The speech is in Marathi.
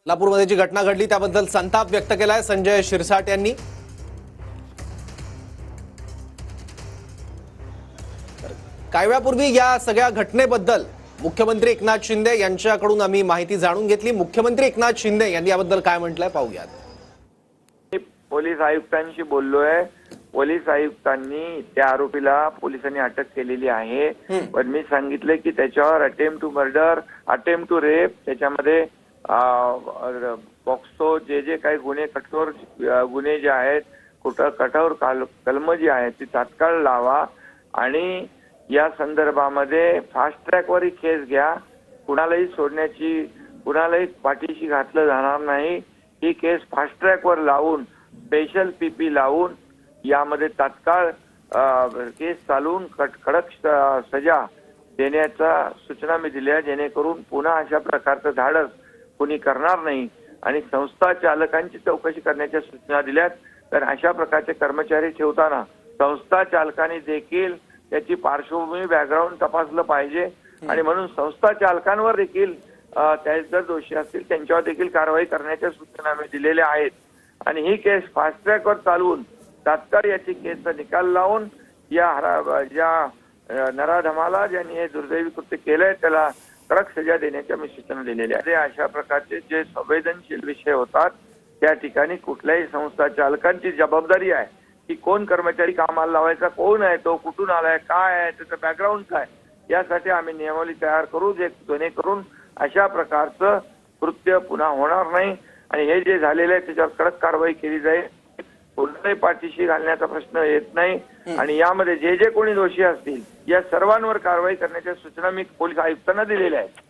लातूरमध्ये जी घटना घडली त्याबद्दल संताप व्यक्त केलाय संजय शिरसाट यांनी। काही वेळापूर्वी या सगळ्या घटनेबद्दल मुख्यमंत्री एकनाथ शिंदे यांच्याकडून आम्ही माहिती जाणून घेतली। मुख्यमंत्री एकनाथ शिंदे यांनी याबद्दल काय म्हटलंय पाहूयात। पोलीस आयुक्तांशी बोललोय। पोलीस आयुक्तांनी त्या आरोपीला पोलिसांनी अटक केलेली आहे, पण मी सांगितले की त्याच्यावर attempt to murder, attempt to rape, त्याच्यामध्ये पॉक्सो जे काही गुन्हे, कठोर गुन्हे जे आहेत, कठोर कलम जी आहेत ती तात्काळ लावा आणि या संदर्भामध्ये फास्ट ट्रॅकवर ही केस घ्या। कुणालाही सोडण्याची, कुणालाही पाठीशी घातलं जाणार नाही। ही केस फास्ट ट्रॅकवर लावून, स्पेशल पीपी लावून यामध्ये तात्काळ केस चालवून कडक सजा देण्याचा सूचना मी दिल्या, जेणेकरून पुन्हा अशा प्रकारचं धाडस कोणी करणार नाही। आणि संस्था चालकांची चौकशी करण्याच्या सूचना दिल्यात। तर अशा प्रकारचे कर्मचारी ठेवताना संस्था चालकांनी देखील त्याची पार्श्वभूमी, बॅकग्राऊंड तपासलं पाहिजे आणि म्हणून संस्था चालकांवर देखील त्या जर दोषी असतील त्यांच्यावर देखील कारवाई करण्याच्या सूचना मी दिलेल्या आहेत। आणि ही केस फास्ट ट्रॅकवर चालवून तात्काळ याची केसचा निकाल लावून या ज्या नराधमाला ज्यांनी हे दुर्दैवी कृत्य केलंय त्याला कडक सजा देण्याच्या मी सूचना दिलेल्या आहेत। अशा प्रकारचे जे संवेदनशील विषय होतात त्या ठिकाणी कुठल्याही संस्था चालकांची जबाबदारी आहे की कोण कर्मचारी कामाला लावायचा, कोण आहे तो, कुठून आलाय, काय आहे, त्याचं बॅकग्राऊंड काय, यासाठी आम्ही नियमावली तयार करू जेणेकरून अशा प्रकारचं कृत्य पुन्हा होणार नाही। आणि हे जे झालेलं आहे त्याच्यावर कडक कारवाई केली जाईल। कोणत्याही पाठीशी घालण्याचा प्रश्न येत नाही आणि यामध्ये जे कोणी दोषी असतील या सर्वांवर कारवाई करण्याच्या सूचना मी पोलीस आयुक्तांना दिलेल्या आहेत।